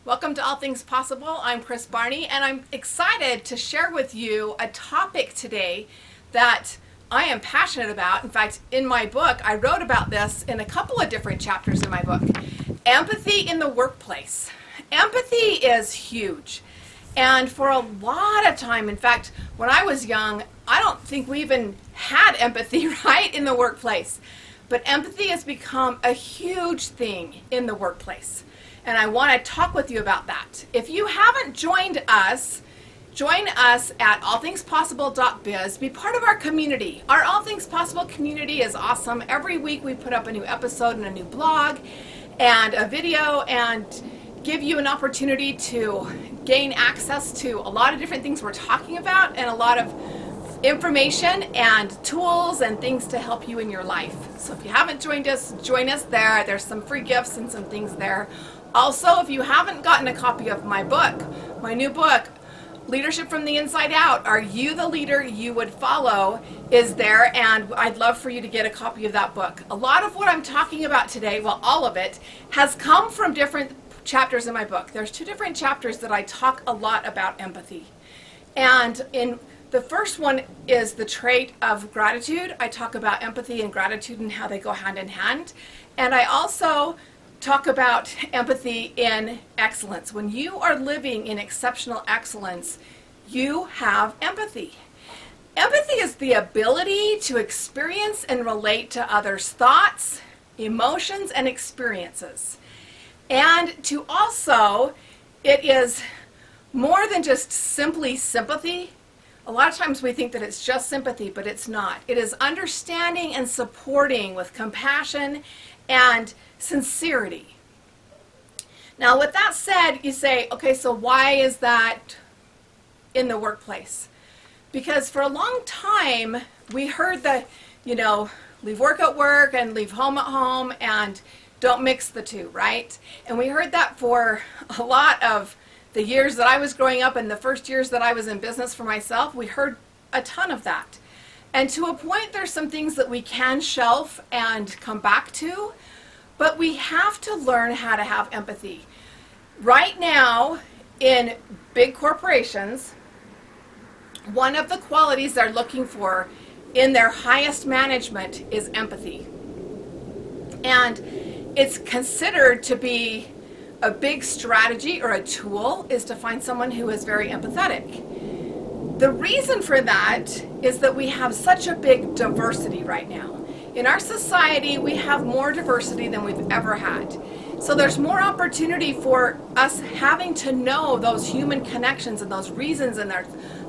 Welcome to All Things Possible. I'm Kris Barney, and I'm excited to share with you a topic today that I am passionate about. In fact, in my book, I wrote about this in a couple of different chapters in my book. Empathy in the workplace. Empathy is huge. And for a lot of time, in fact, when I was young, I don't think we even had empathy, right, in the workplace. But empathy has become a huge thing in the workplace. And I want to talk with you about that. If you haven't joined us, join us at allthingspossible.biz. Be part of our community. Our All Things Possible community is awesome. Every week we put up a new episode and a new blog and a video and give you an opportunity to gain access to a lot of different things we're talking about and a lot of information and tools and things to help you in your life. So if you haven't joined us, join us there. There's some free gifts and some things there. Also, if you haven't gotten a copy of my book, my new book, Leadership from the Inside Out, Are You the Leader You Would Follow, is there, and I'd love for you to get a copy of that book. A lot of what I'm talking about today, well, all of it, has come from different chapters in my book. There's two different chapters that I talk a lot about empathy. And in the first one is the trait of gratitude. I talk about empathy and gratitude and how they go hand in hand. And I also talk about empathy in excellence. When you are living in exceptional excellence, you have empathy. Empathy is the ability to experience and relate to others' thoughts, emotions, and experiences. And to also, it is more than just simply sympathy. A lot of times we think that it's just sympathy, but it's not. It is understanding and supporting with compassion and sincerity. Now, with that said, you say, okay, so why is that in the workplace? Because for a long time, we heard that, leave work at work and leave home at home and don't mix the two, right? And we heard that for a lot of the years that I was growing up and the first years that I was in business for myself. We heard a ton of that. And to a point, there's some things that we can shelf and come back to, but we have to learn how to have empathy. Right now, in big corporations, one of the qualities they're looking for in their highest management is empathy. And it's considered to be a big strategy or a tool is to find someone who is very empathetic. The reason for that is that we have such a big diversity right now. In our society, we have more diversity than we've ever had. So there's more opportunity for us having to know those human connections and those reasons and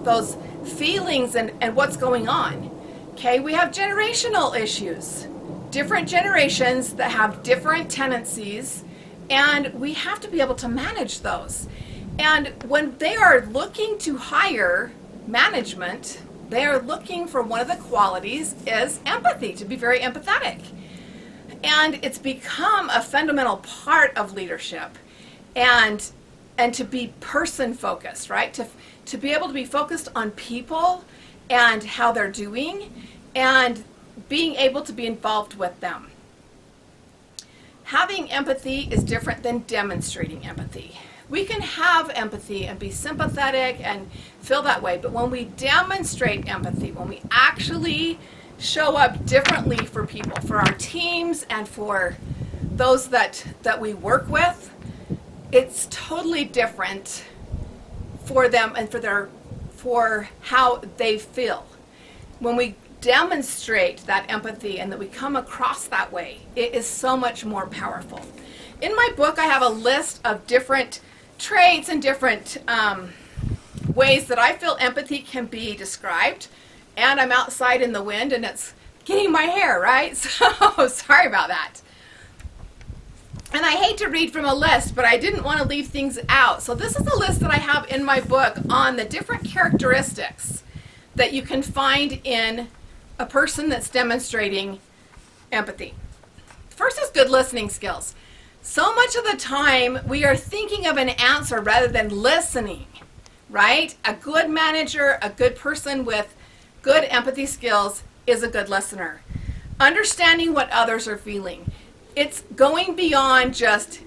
those feelings and what's going on. Okay, we have generational issues. Different generations that have different tendencies, and we have to be able to manage those. And when they are looking to hire management, they are looking for one of the qualities is empathy, to be very empathetic. And it's become a fundamental part of leadership and to be person focused, right? To be able to be focused on people and how they're doing and being able to be involved with them. Having empathy is different than demonstrating empathy. We can have empathy and be sympathetic and feel that way, but when we demonstrate empathy, when we actually show up differently for people, for our teams and for those that we work with, it's totally different for them and for how they feel. When we demonstrate that empathy and that we come across that way, it is so much more powerful. In my book, I have a list of different traits and different ways that I feel empathy can be described. And I'm outside in the wind and it's getting my hair, right? So sorry about that. And I hate to read from a list, but I didn't want to leave things out. So this is a list that I have in my book on the different characteristics that you can find in a person that's demonstrating empathy. First is good listening skills. So much of the time we are thinking of an answer rather than listening, right? A good manager, a good person with good empathy skills is a good listener. Understanding what others are feeling. It's going beyond just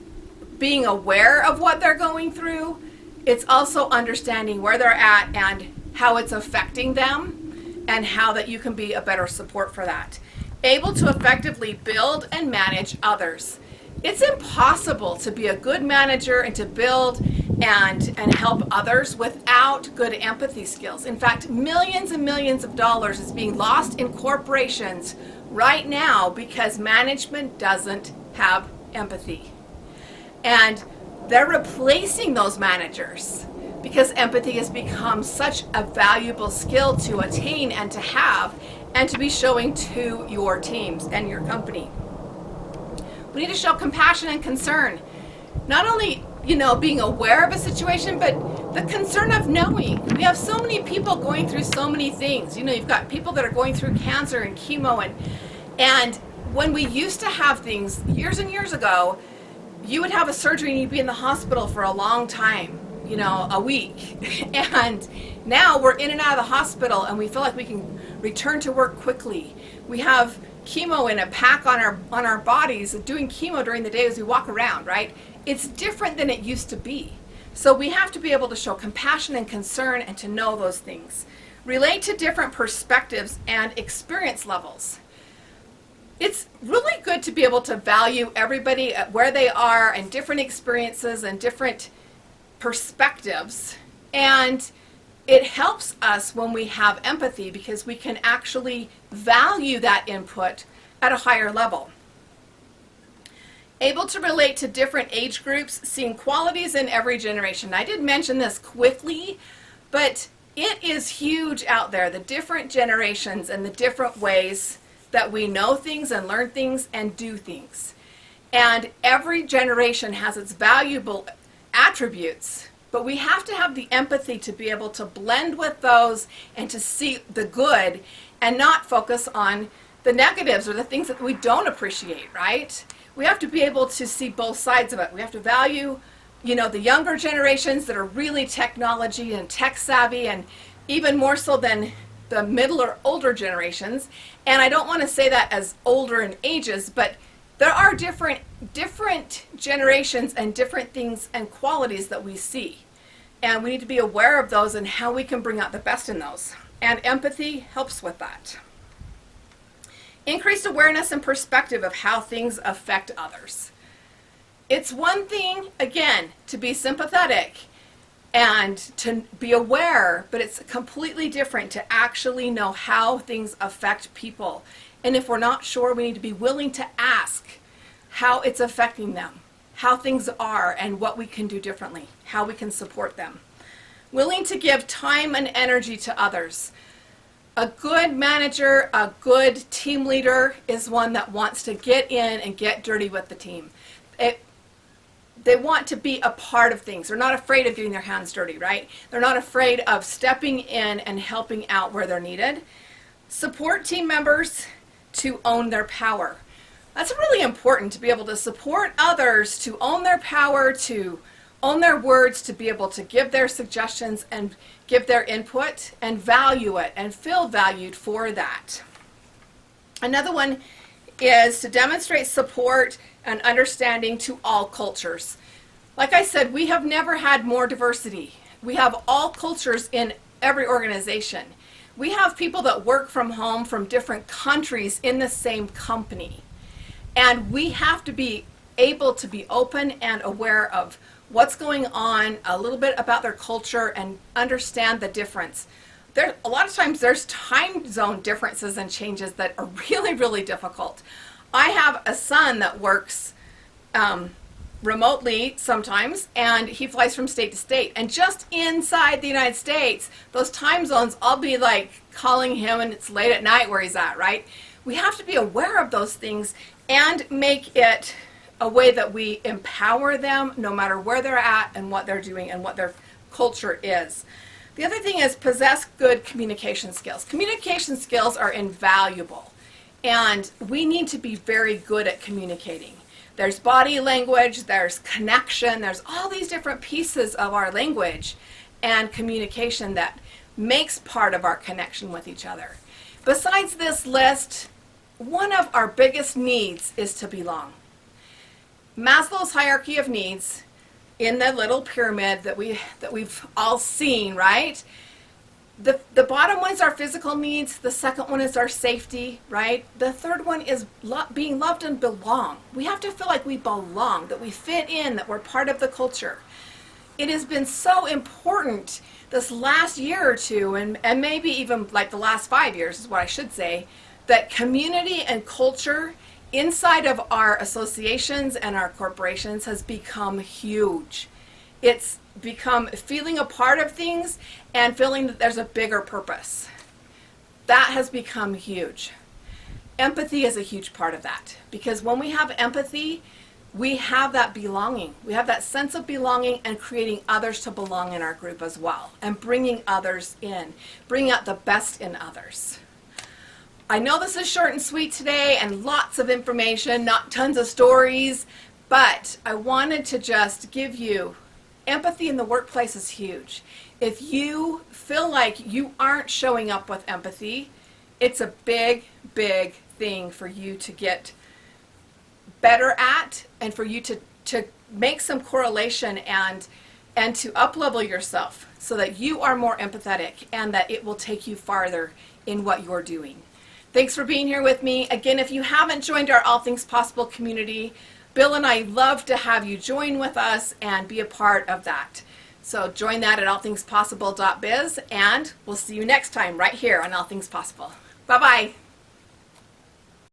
being aware of what they're going through. It's also understanding where they're at and how it's affecting them, and how that you can be a better support for that. Able to effectively build and manage others. It's impossible to be a good manager and to build and help others without good empathy skills. In fact, millions and millions of dollars is being lost in corporations right now because management doesn't have empathy. And they're replacing those managers because empathy has become such a valuable skill to attain and to have and to be showing to your teams and your company. We need to show compassion and concern. Not only, being aware of a situation, but the concern of knowing. We have so many people going through so many things. You've got people that are going through cancer and chemo, and when we used to have things years and years ago, you would have a surgery and you'd be in the hospital for a long time, a week. And now we're in and out of the hospital and we feel like we can return to work quickly. We have chemo in a pack on our bodies, doing chemo during the day as we walk around, right? It's different than it used to be. So we have to be able to show compassion and concern and to know those things. Relate to different perspectives and experience levels. It's really good to be able to value everybody at where they are and different experiences and different perspectives. And it helps us when we have empathy because we can actually value that input at a higher level. Able to relate to different age groups, seeing qualities in every generation. I did mention this quickly, but it is huge out there, the different generations and the different ways that we know things and learn things and do things. And every generation has its valuable attributes, but we have to have the empathy to be able to blend with those and to see the good and not focus on the negatives or the things that we don't appreciate, right? We have to be able to see both sides of it. We have to value, the younger generations that are really technology and tech savvy, and even more so than the middle or older generations. And I don't want to say that as older in ages, but there are different generations and different things and qualities that we see. And we need to be aware of those and how we can bring out the best in those. And empathy helps with that. Increased awareness and perspective of how things affect others. It's one thing, again, to be sympathetic and to be aware, but it's completely different to actually know how things affect people. And if we're not sure, we need to be willing to ask how it's affecting them, how things are, and what we can do differently, how we can support them. Willing to give time and energy to others. A good manager, a good team leader is one that wants to get in and get dirty with the team. They want to be a part of things. They're not afraid of getting their hands dirty, right? They're not afraid of stepping in and helping out where they're needed. Support team members to own their power. That's really important, to be able to support others, to own their power, to own their words, to be able to give their suggestions and give their input and value it and feel valued for that. Another one is to demonstrate support and understanding to all cultures. Like I said, we have never had more diversity. We have all cultures in every organization. We have people that work from home from different countries in the same company. And we have to be able to be open and aware of what's going on, a little bit about their culture, and understand the difference. A lot of times there's time zone differences and changes that are really, really difficult. I have a son that works remotely sometimes, and he flies from state to state. And just inside the United States, those time zones, I'll be like calling him and it's late at night where he's at, right? We have to be aware of those things and make it a way that we empower them no matter where they're at and what they're doing and what their culture is. The other thing is possess good communication skills. Communication skills are invaluable, and we need to be very good at communicating. There's body language, there's connection, there's all these different pieces of our language and communication that makes part of our connection with each other. Besides this list, one of our biggest needs is to belong. Maslow's hierarchy of needs in the little pyramid that we've all seen, right? The bottom one is our physical needs. The second one is our safety, right? The third one is being loved and belong. We have to feel like we belong, that we fit in, that we're part of the culture. It has been so important this last year or two, and maybe even like the last 5 years is what I should say, that community and culture inside of our associations and our corporations has become huge. It's become feeling a part of things and feeling that there's a bigger purpose. That has become huge. Empathy is a huge part of that, because when we have empathy, we have that belonging. We have that sense of belonging and creating others to belong in our group as well, and bringing others in, bringing out the best in others. I know this is short and sweet today and lots of information, not tons of stories, but I wanted to just give you empathy in the workplace is huge. If you feel like you aren't showing up with empathy, it's a big, big thing for you to get better at, and for you to make some correlation and to up-level yourself so that you are more empathetic and that it will take you farther in what you're doing. Thanks for being here with me. Again, if you haven't joined our All Things Possible community, Bill and I love to have you join with us and be a part of that. So join that at allthingspossible.biz, and we'll see you next time right here on All Things Possible. Bye-bye.